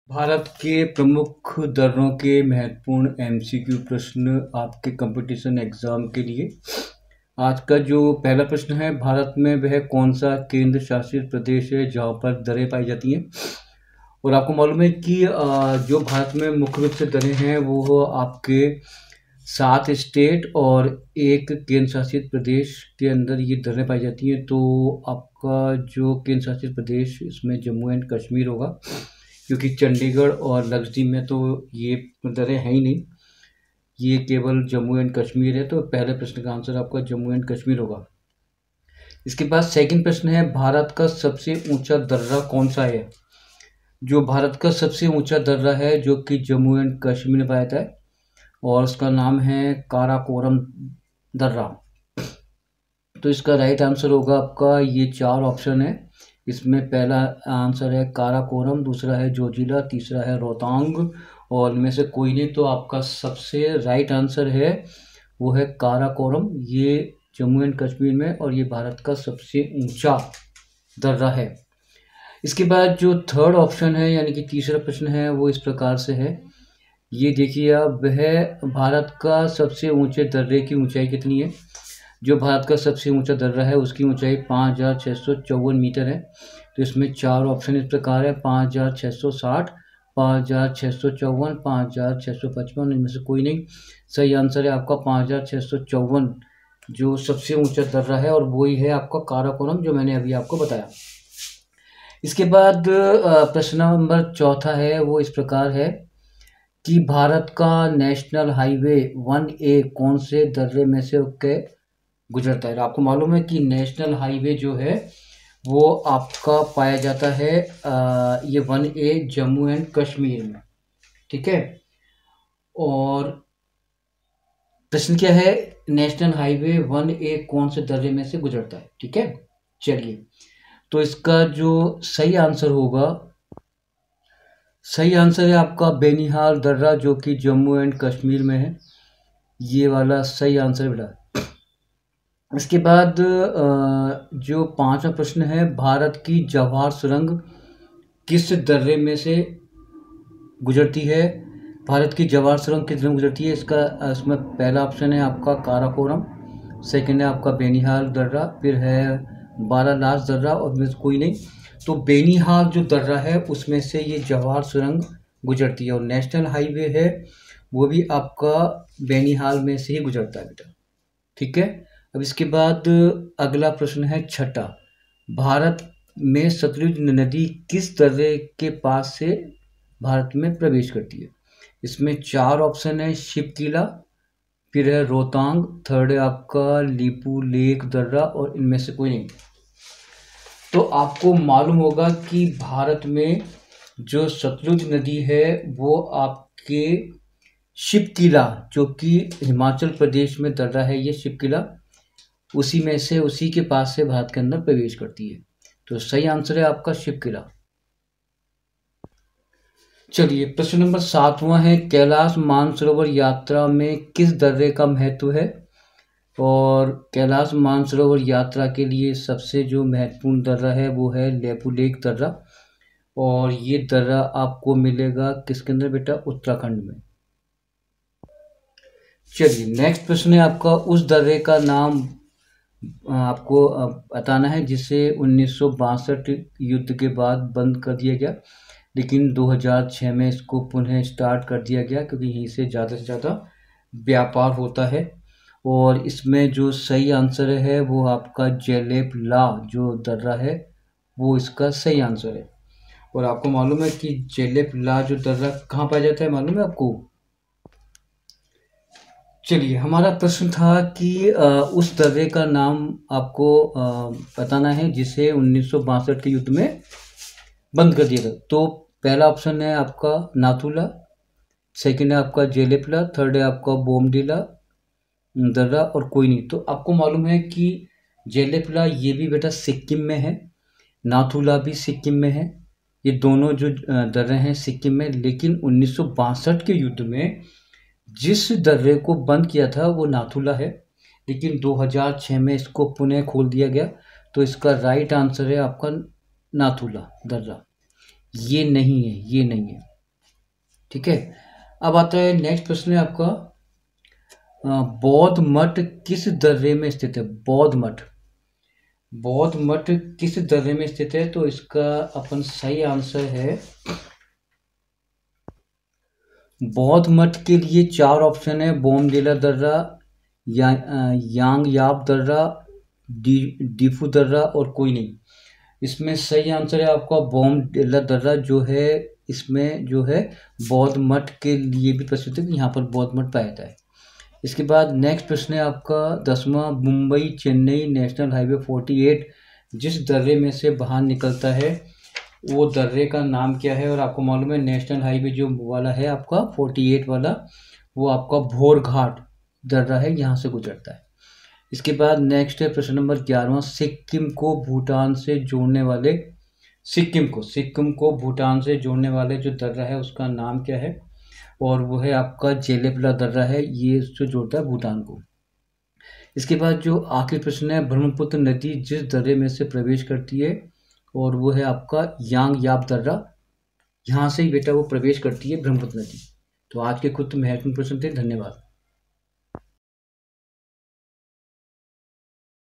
भारत के प्रमुख दर्रों के महत्वपूर्ण एमसीक्यू प्रश्न आपके कंपटीशन एग्जाम के लिए। आज का जो पहला प्रश्न है, भारत में वह कौन सा केंद्र शासित प्रदेश है जहाँ पर दरें पाई जाती हैं। और आपको मालूम है कि जो भारत में मुख्य रूप से दरें हैं वो आपके 7 स्टेट और एक केंद्र शासित प्रदेश के अंदर ये दरें पाई जाती हैं। तो आपका जो केंद्र शासित प्रदेश इसमें जम्मू एंड कश्मीर होगा, क्योंकि चंडीगढ़ और लक्षद्वीप में तो ये दरें हैं ही नहीं, ये केवल जम्मू एंड कश्मीर है। तो पहले प्रश्न का आंसर आपका जम्मू एंड कश्मीर होगा। इसके बाद सेकंड प्रश्न है, भारत का सबसे ऊंचा दर्रा कौन सा है। जो भारत का सबसे ऊंचा दर्रा है जो कि जम्मू एंड कश्मीर में पाया जाता है और उसका नाम है काराकोरम दर्रा। तो इसका राइट आंसर होगा आपका, ये 4 ऑप्शन है, इसमें पहला आंसर है काराकोरम, दूसरा है जोजिला, तीसरा है रोहतांग और इनमें से कोई नहीं। तो आपका सबसे राइट आंसर है वो है काराकोरम। ये जम्मू एंड कश्मीर में और ये भारत का सबसे ऊंचा दर्रा है। इसके बाद जो थर्ड ऑप्शन है यानी कि तीसरा प्रश्न है वो इस प्रकार से है, ये देखिए आप, वह भारत का सबसे ऊंचे दर्रे की ऊंचाई कितनी है। जो भारत का सबसे ऊंचा दर्रा है उसकी ऊंचाई 5654 मीटर है। तो इसमें 4 ऑप्शन इस प्रकार है, 5660, 5654, 5655, इनमें से कोई नहीं। सही आंसर है आपका 5654 जो सबसे ऊंचा दर्रा है और वही है आपका काराकोरम जो मैंने अभी आपको बताया। इसके बाद प्रश्न नंबर चौथा है वो इस प्रकार है कि भारत का नेशनल हाईवे 1A कौन से दर्रे में से होकर गुजरता है। आपको मालूम है कि नेशनल हाईवे जो है वो आपका पाया जाता है ये 1A जम्मू एंड कश्मीर में, ठीक है। और प्रश्न क्या है, नेशनल हाईवे 1A कौन से दर्रे में से गुजरता है, ठीक है। चलिए, तो इसका जो सही आंसर होगा, सही आंसर है आपका बेनीहाल दर्रा जो कि जम्मू एंड कश्मीर में है। ये वाला सही आंसर बेटा। इसके बाद जो 5वां प्रश्न है, भारत की जवाहर सुरंग किस दर्रे में से गुजरती है। भारत की जवाहर सुरंग किस दर्रे में गुजरती है, इसमें पहला ऑप्शन है आपका काराकोरम, सेकंड है आपका बेनीहाल दर्रा, फिर है बारालास दर्रा और इनमें से कोई नहीं। तो बेनीहाल जो दर्रा है उसमें से ये जवाहर सुरंग गुजरती है और नेशनल हाईवे है वो भी आपका बेनीहाल में से ही गुजरता है बेटा, ठीक है। अब इसके बाद अगला प्रश्न है छठा, भारत में सतलुज नदी किस दर्रे के पास से भारत में प्रवेश करती है। इसमें 4 ऑप्शन है, शिवकिला, फिर है रोहतांग, थर्ड है आपका लीपू लेक दर्रा और इनमें से कोई नहीं। तो आपको मालूम होगा कि भारत में जो सतलुज नदी है वो आपके शिवकिला जो कि हिमाचल प्रदेश में दर्रा है, ये शिवकिला उसी में से, उसी के पास से भारत के अंदर प्रवेश करती है। तो सही आंसर है आपका शिवकिला। चलिए, प्रश्न नंबर 7वां है, कैलाश मानसरोवर यात्रा में किस दर्रे का महत्व है। और कैलाश मानसरोवर यात्रा के लिए सबसे जो महत्वपूर्ण दर्रा है वो है लेपू लेक दर्रा और ये दर्रा आपको मिलेगा किसके अंदर बेटा, उत्तराखंड में। चलिए, नेक्स्ट प्रश्न है आपका, उस दर्रे का नाम आपको बताना है जिसे 1962 युद्ध के बाद बंद कर दिया गया, लेकिन 2006 में इसको पुनः स्टार्ट कर दिया गया क्योंकि यहीं से ज़्यादा व्यापार होता है। और इसमें जो सही आंसर है वो आपका जेलेब ला जो दर्रा है वो इसका सही आंसर है। और आपको मालूम है कि जेलेब ला जो दर्रा कहाँ पाया जाता है, मालूम है आपको। चलिए, हमारा प्रश्न था कि उस दर्रे का नाम आपको बताना है जिसे 1962 के युद्ध में बंद कर दिया गया। तो पहला ऑप्शन है आपका नाथुला, सेकंड है आपका जेलेपला, थर्ड है आपका बोमडीला दर्रा और कोई नहीं। तो आपको मालूम है कि जेलेपला ये भी बेटा सिक्किम में है, नाथुला भी सिक्किम में है, ये दोनों जो दर्रे हैं सिक्किम में। लेकिन 1962 के युद्ध में जिस दर्रे को बंद किया था वो नाथुला है, लेकिन 2006 में इसको पुनः खोल दिया गया। तो इसका राइट आंसर है आपका नाथुला दर्रा, ये नहीं है, ये नहीं है। ठीक है। अब आता है नेक्स्ट प्रश्न है आपका, बौद्ध मठ किस दर्रे में स्थित है? बौद्ध मठ, बौद्ध मठ किस दर्रे में स्थित है? तो इसका अपन सही आंसर है, बौद्ध मठ के लिए चार ऑप्शन है, बोमडिला दर्रा, यांग याप दर्रा, डीफू दर्रा और कोई नहीं। इसमें सही आंसर है आपका बोमडिला दर्रा जो है, इसमें जो है बौद्ध मठ के लिए भी प्रसिद्ध है कि यहाँ पर बौद्ध मठ पाया जाता है। इसके बाद नेक्स्ट प्रश्न है आपका 10वां, मुंबई चेन्नई नेशनल हाईवे 48 जिस दर्रे में से बाहर निकलता है वो दर्रे का नाम क्या है? और आपको मालूम है नेशनल हाईवे जो वाला है आपका 48 वाला, वो आपका भोर घाट दर्रा है, यहाँ से गुजरता है। इसके बाद नेक्स्ट है प्रश्न नंबर 11वां, सिक्किम को भूटान से जोड़ने वाले, सिक्किम को भूटान से जोड़ने वाले जो दर्रा है उसका नाम क्या है? और वो है आपका जेलेपला दर्रा है, ये जो जोड़ता है भूटान को। इसके बाद जो आखिरी प्रश्न है, ब्रह्मपुत्र नदी जिस दर्रे में से प्रवेश करती है, और वो है आपका यांग याप दर्रा, यहाँ से ही बेटा वो प्रवेश करती है ब्रह्मपुत्र नदी। तो आज के कुछ महत्वपूर्ण प्रश्न थे। धन्यवाद।